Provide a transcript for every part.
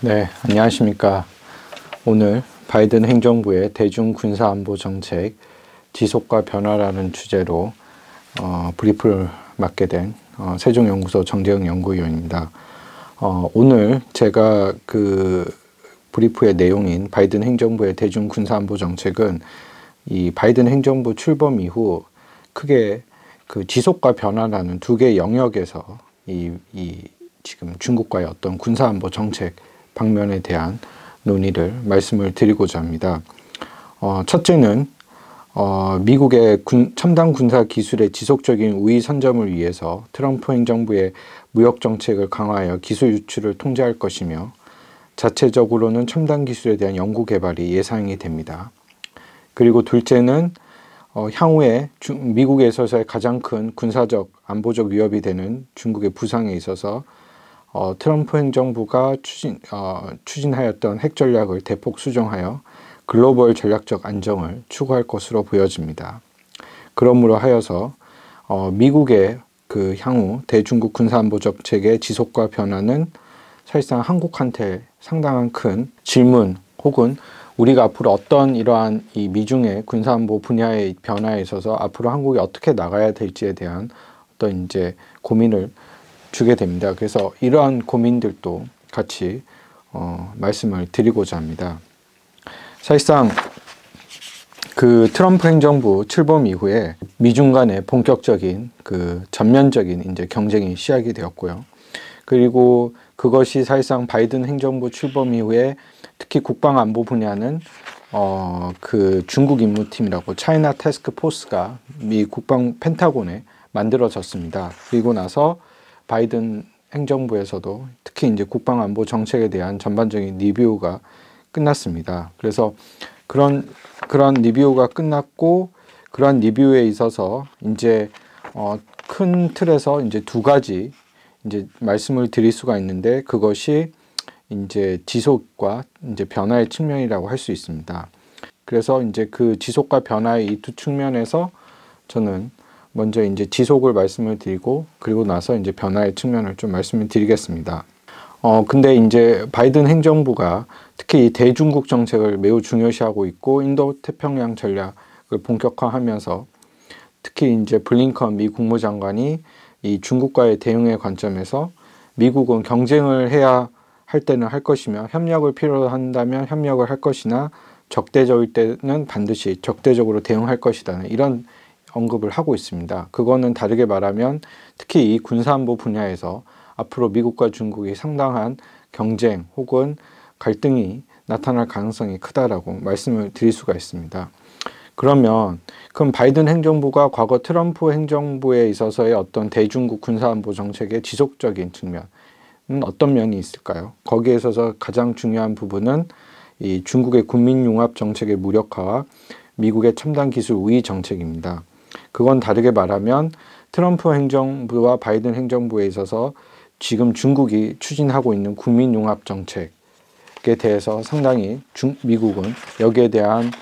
네, 안녕하십니까. 오늘 바이든 행정부의 대중군사안보 정책 지속과 변화라는 주제로 브리프를 맡게 된 세종연구소 정재영 연구위원입니다. 오늘 제가 그 브리프의 내용인 바이든 행정부의 대중군사안보 정책은 이 바이든 행정부 출범 이후 크게 그 지속과 변화라는 두 개의 영역에서 지금 중국과의 어떤 군사안보 정책 방면에 대한 논의를 말씀을 드리고자 합니다. 첫째는 미국의 첨단 군사 기술의 지속적인 우위 선점을 위해서 트럼프 행정부의 무역 정책을 강화하여 기술 유출을 통제할 것이며 자체적으로는 첨단 기술에 대한 연구 개발이 예상이 됩니다. 그리고 둘째는 향후에 미국에 있어서의 가장 큰 군사적 안보적 위협이 되는 중국의 부상에 있어서 트럼프 행정부가 추진하였던 핵 전략을 대폭 수정하여 글로벌 전략적 안정을 추구할 것으로 보여집니다. 그러므로 하여서 미국의 그 향후 대중국 군사안보 정책의 지속과 변화는 사실상 한국한테 상당한 큰 질문 혹은 우리가 앞으로 어떤 이러한 이 미중의 군사안보 분야의 변화에 있어서 앞으로 한국이 어떻게 나가야 될지에 대한 어떤 이제 고민을 주게 됩니다. 그래서 이러한 고민들도 같이 말씀을 드리고자 합니다. 사실상 그 트럼프 행정부 출범 이후에 미중 간의 본격적인 그 전면적인 이제 경쟁이 시작이 되었고요. 그리고 그것이 사실상 바이든 행정부 출범 이후에 특히 국방안보 분야는 그 중국 임무팀이라고 차이나 태스크 포스가 미 국방 펜타곤에 만들어졌습니다. 그리고 나서 바이든 행정부에서도 특히 이제 국방안보 정책에 대한 전반적인 리뷰가 끝났습니다. 그래서 그런 리뷰가 끝났고 그러한 리뷰에 있어서 이제 큰 틀에서 이제 두 가지 이제 말씀을 드릴 수가 있는데 그것이 이제 지속과 이제 변화의 측면이라고 할 수 있습니다. 그래서 이제 그 지속과 변화의 이 두 측면에서 저는 먼저 이제 지속을 말씀을 드리고 그리고 나서 이제 변화의 측면을 좀 말씀을 드리겠습니다. 근데 이제 바이든 행정부가 특히 이 대중국 정책을 매우 중요시하고 있고 인도 태평양 전략을 본격화하면서 특히 이제 블링컨 미 국무장관이 이 중국과의 대응의 관점에서 미국은 경쟁을 해야 할 때는 할 것이며 협력을 필요로 한다면 협력을 할 것이나 적대적일 때는 반드시 적대적으로 대응할 것이다. 이런 언급을 하고 있습니다. 그거는 다르게 말하면 특히 이 군사안보 분야에서 앞으로 미국과 중국이 상당한 경쟁 혹은 갈등이 나타날 가능성이 크다라고 말씀을 드릴 수가 있습니다. 그럼 바이든 행정부가 과거 트럼프 행정부에 있어서의 어떤 대중국 군사안보 정책의 지속적인 측면은 어떤 면이 있을까요? 거기에 있어서 가장 중요한 부분은 이 중국의 군민융합 정책의 무력화와 미국의 첨단 기술 우위 정책입니다. 그건 다르게 말하면 트럼프 행정부와 바이든 행정부에 있어서 지금 중국이 추진하고 있는 국민융합 정책에 대해서 상당히 미국은 여기에 대한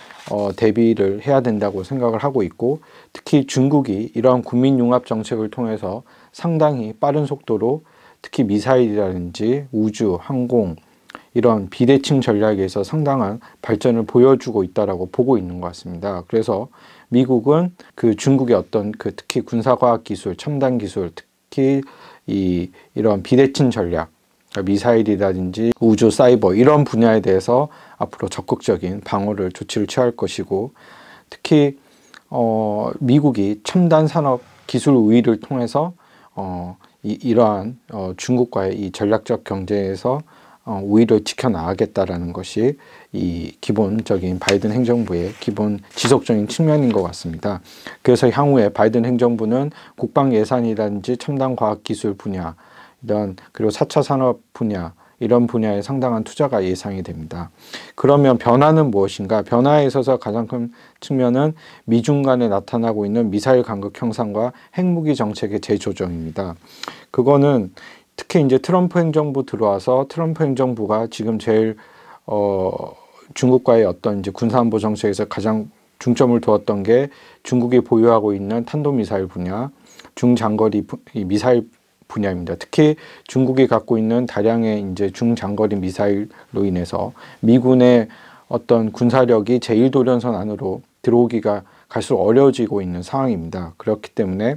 대비를 해야 된다고 생각을 하고 있고 특히 중국이 이러한 국민융합 정책을 통해서 상당히 빠른 속도로 특히 미사일이라든지 우주, 항공 이런 비대칭 전략에서 상당한 발전을 보여주고 있다라고 보고 있는 것 같습니다. 그래서 미국은 그 중국의 어떤 그 특히 군사과학 기술, 첨단 기술, 특히 이런 비대칭 전략, 미사일이라든지 우주, 사이버 이런 분야에 대해서 앞으로 적극적인 방어를 조치를 취할 것이고 특히 미국이 첨단 산업 기술 우위를 통해서 이러한 중국과의 이 전략적 경쟁에서 우위를 지켜나가겠다라는 것이 이 기본적인 바이든 행정부의 기본 지속적인 측면인 것 같습니다. 그래서 향후에 바이든 행정부는 국방 예산이라든지 첨단 과학 기술 분야 그리고 4차 산업 분야 이런 분야에 상당한 투자가 예상이 됩니다. 그러면 변화는 무엇인가? 변화에 있어서 가장 큰 측면은 미중 간에 나타나고 있는 미사일 간극 형상과 핵무기 정책의 재조정입니다. 그거는 특히 이제 트럼프 행정부 들어와서 트럼프 행정부가 지금 제일 중국과의 어떤 이제 군사안보 정책에서 가장 중점을 두었던 게 중국이 보유하고 있는 탄도미사일 분야, 중장거리 미사일 분야입니다. 특히 중국이 갖고 있는 다량의 이제 중장거리 미사일로 인해서 미군의 어떤 군사력이 제1도련선 안으로 들어오기가 갈수록 어려워지고 있는 상황입니다. 그렇기 때문에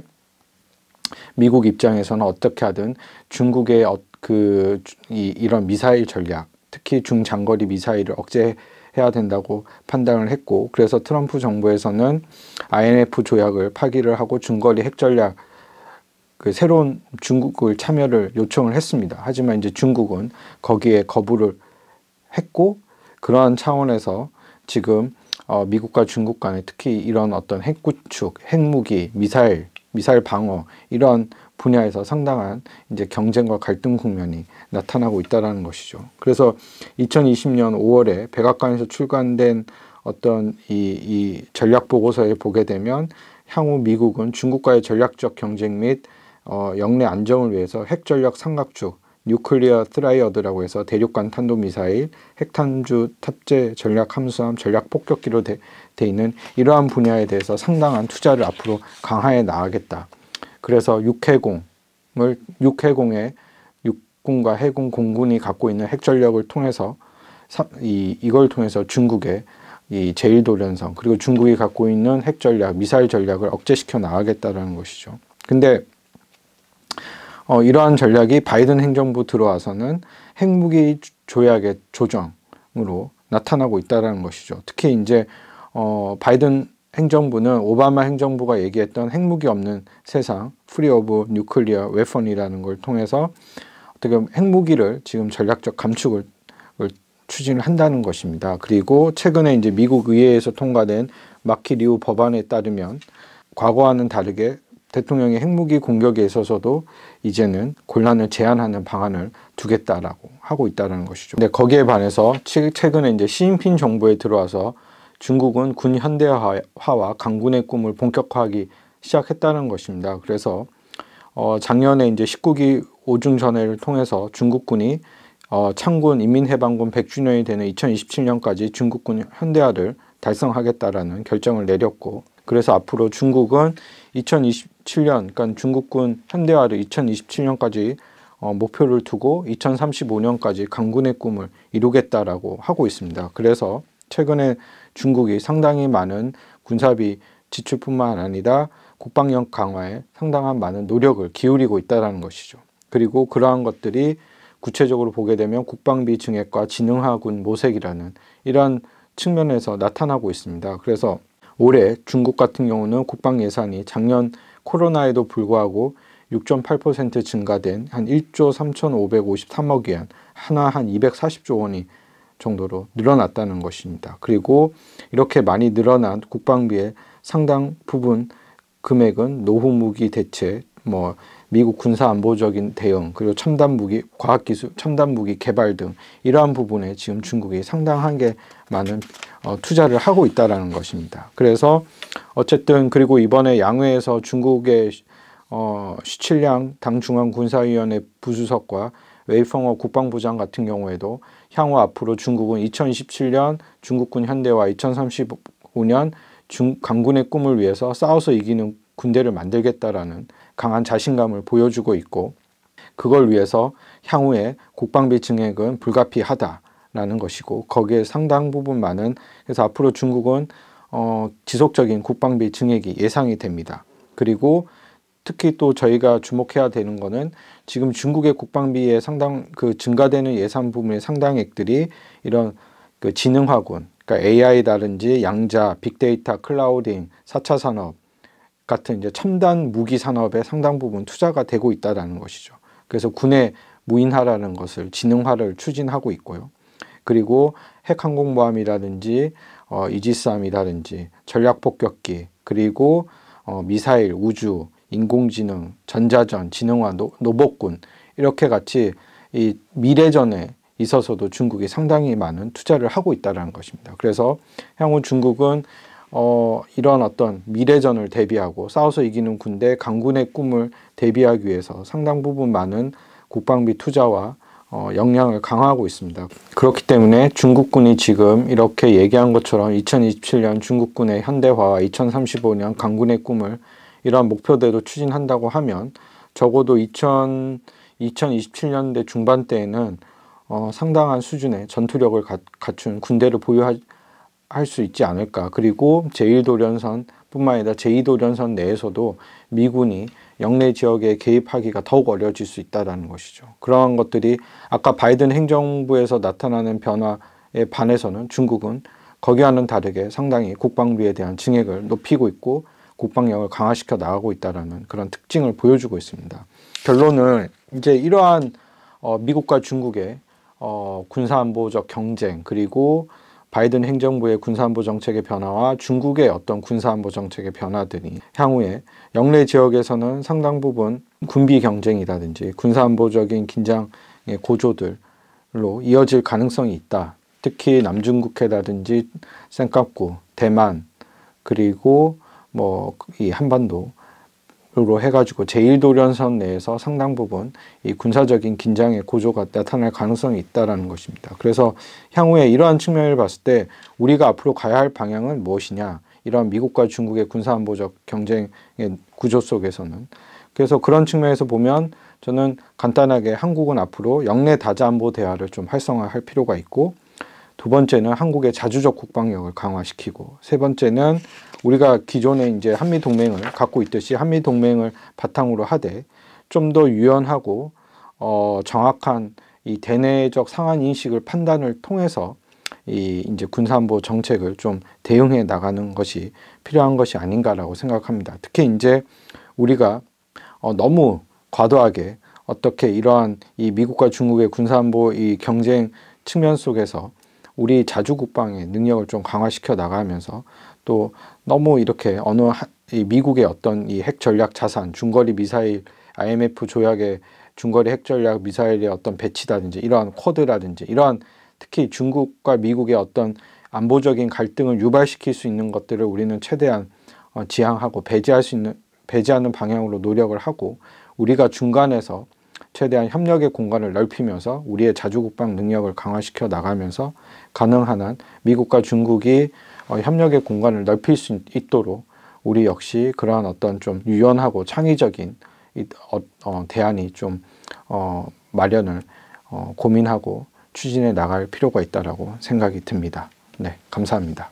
미국 입장에서는 어떻게 하든 중국의 이런 미사일 전략, 특히 중장거리 미사일을 억제해야 된다고 판단을 했고, 그래서 트럼프 정부에서는 INF 조약을 파기를 하고 중거리 핵 전략 새로운 중국을 참여를 요청을 했습니다. 하지만 이제 중국은 거기에 거부를 했고, 그러한 차원에서 지금 미국과 중국 간에 특히 이런 어떤 핵 구축, 핵무기, 미사일 방어 이런 분야에서 상당한 이제 경쟁과 갈등 국면이 나타나고 있다는 것이죠. 그래서 2020년 5월에 백악관에서 출간된 어떤 이 전략 보고서에 보게 되면 향후 미국은 중국과의 전략적 경쟁 및 영내 안정을 위해서 핵전력 삼각축, 뉴클리어 트라이어드라고 해서 대륙간 탄도미사일, 핵탄두 탑재 전략 함수함, 전략 폭격기로 돼 있는 이러한 분야에 대해서 상당한 투자를 앞으로 강화해 나가겠다. 그래서 육해공의 육군과 해군 공군이 갖고 있는 핵전력을 통해서 이걸 통해서 중국의 이 제1도련성 그리고 중국이 갖고 있는 핵전략, 미사일 전략을 억제시켜 나가겠다라는 것이죠. 근데 이러한 전략이 바이든 행정부 들어와서는 핵무기 조약의 조정으로 나타나고 있다는 것이죠. 특히 이제 바이든 행정부는 오바마 행정부가 얘기했던 핵무기 없는 세상, 프리 오브 뉴클리어 웨펀이라는 걸 통해서 어떻게 핵무기를 지금 전략적 감축을 추진을 한다는 것입니다. 그리고 최근에 이제 미국 의회에서 통과된 마키 리우 법안에 따르면 과거와는 다르게 대통령의 핵무기 공격에 있어서도 이제는 권한을 제한하는 방안을 두겠다라고 하고 있다는 것이죠. 근데 거기에 반해서 최근에 이제 시진핑 정부에 들어와서 중국은 군 현대화와 강군의 꿈을 본격화하기 시작했다는 것입니다. 그래서 작년에 이제 19기 오중전회를 통해서 중국군이 창군 인민해방군 100주년이 되는 2027년까지 중국군 현대화를 달성하겠다라는 결정을 내렸고, 그래서 앞으로 중국은 2027년, 그러니까 중국군 현대화를 2027년까지 목표를 두고 2035년까지 강군의 꿈을 이루겠다라고 하고 있습니다. 그래서 최근에 중국이 상당히 많은 군사비 지출뿐만 아니라 국방력 강화에 상당한 많은 노력을 기울이고 있다는 것이죠. 그리고 그러한 것들이 구체적으로 보게 되면 국방비 증액과 지능화군 모색이라는 이러한 측면에서 나타나고 있습니다. 그래서 올해 중국 같은 경우는 국방 예산이 작년 코로나에도 불구하고 6.8% 증가된 한 1조 3,553억 위안, 하나 한 240조 원이 정도로 늘어났다는 것입니다. 그리고 이렇게 많이 늘어난 국방비의 상당 부분 금액은 노후무기 대체, 미국 군사안보적인 대응, 그리고 첨단무기, 과학기술, 첨단무기 개발 등 이러한 부분에 지금 중국이 상당하게 많은 투자를 하고 있다는 것입니다. 그래서 어쨌든 그리고 이번에 양회에서 중국의 슈칠량 당중앙군사위원회 부수석과 웨이펑어 국방부장 같은 경우에도 향후 앞으로 중국은 2027년 중국군 현대화, 2035년 강군의 꿈을 위해서 싸워서 이기는 군대를 만들겠다라는 강한 자신감을 보여주고 있고, 그걸 위해서 향후에 국방비 증액은 불가피하다라는 것이고, 거기에 상당 부분 많은, 그래서 앞으로 중국은 지속적인 국방비 증액이 예상이 됩니다. 그리고 특히 또 저희가 주목해야 되는 거는 지금 중국의 국방비에 상당 증가되는 예산 부분의 상당액들이 이런 지능화군, 그러니까 AI라든지 양자, 빅데이터, 클라우딩, 4차 산업 같은 이제 첨단 무기 산업에 상당 부분 투자가 되고 있다라는 것이죠. 그래서 군의 무인화라는 것을 지능화를 추진하고 있고요. 그리고 핵항공모함이라든지 이지스함이라든지 전략폭격기, 그리고 미사일, 우주, 인공지능, 전자전, 지능화, 로봇군, 이렇게 같이 이 미래전에 있어서도 중국이 상당히 많은 투자를 하고 있다는 것입니다. 그래서 향후 중국은 이런 어떤 미래전을 대비하고 싸워서 이기는 군대, 강군의 꿈을 대비하기 위해서 상당 부분 많은 국방비 투자와 역량을 강화하고 있습니다. 그렇기 때문에 중국군이 지금 이렇게 얘기한 것처럼 2027년 중국군의 현대화와 2035년 강군의 꿈을 이러한 목표대로 추진한다고 하면 적어도 2027년대 중반대에는 상당한 수준의 전투력을 갖춘 군대를 보유할 수 있지 않을까. 그리고 제1도련선 뿐만 아니라 제2도련선 내에서도 미군이 영내 지역에 개입하기가 더욱 어려워질 수 있다는 것이죠. 그러한 것들이 아까 바이든 행정부에서 나타나는 변화에 반해서는 중국은 거기와는 다르게 상당히 국방비에 대한 증액을 높이고 있고 국방력을 강화시켜 나가고 있다는 그런 특징을 보여주고 있습니다. 결론은 이제 이러한 미국과 중국의 군사안보적 경쟁, 그리고 바이든 행정부의 군사안보 정책의 변화와 중국의 어떤 군사안보 정책의 변화들이 향후에 영내 지역에서는 상당 부분 군비 경쟁이라든지 군사안보적인 긴장의 고조들로 이어질 가능성이 있다. 특히 남중국해라든지 센카쿠, 대만, 그리고 이 한반도로 해가지고 제1도련선 내에서 상당 부분 이 군사적인 긴장의 고조가 나타날 가능성이 있다는 것입니다. 그래서 향후에 이러한 측면을 봤을 때 우리가 앞으로 가야 할 방향은 무엇이냐, 이런 미국과 중국의 군사안보적 경쟁의 구조 속에서는. 그래서 그런 측면에서 보면 저는 간단하게 한국은 앞으로 영내 다자안보 대화를 좀 활성화할 필요가 있고, 두 번째는 한국의 자주적 국방력을 강화시키고, 세 번째는 우리가 기존에 이제 한미동맹을 갖고 있듯이 한미동맹을 바탕으로 하되 좀 더 유연하고 정확한 이 대내적 상한 인식을 판단을 통해서 이 이제 군사안보 정책을 좀 대응해 나가는 것이 필요한 것이 아닌가라고 생각합니다. 특히 이제 우리가 너무 과도하게 어떻게 이러한 이 미국과 중국의 군사안보 이 경쟁 측면 속에서 우리 자주국방의 능력을 좀 강화시켜 나가면서 또 너무 이렇게 이 미국의 어떤 이 핵 전략 자산, 중거리 미사일, IMF 조약의 중거리 핵 전략 미사일의 어떤 배치라든지 이러한 쿼드라든지 이러한 특히 중국과 미국의 어떤 안보적인 갈등을 유발시킬 수 있는 것들을 우리는 최대한 지향하고 배제하는 방향으로 노력을 하고, 우리가 중간에서 최대한 협력의 공간을 넓히면서 우리의 자주국방 능력을 강화시켜 나가면서 가능한 한 미국과 중국이 협력의 공간을 넓힐 수 있도록 우리 역시 그러한 어떤 좀 유연하고 창의적인 대안이 좀 마련을 고민하고 추진해 나갈 필요가 있다라고 생각이 듭니다. 네, 감사합니다.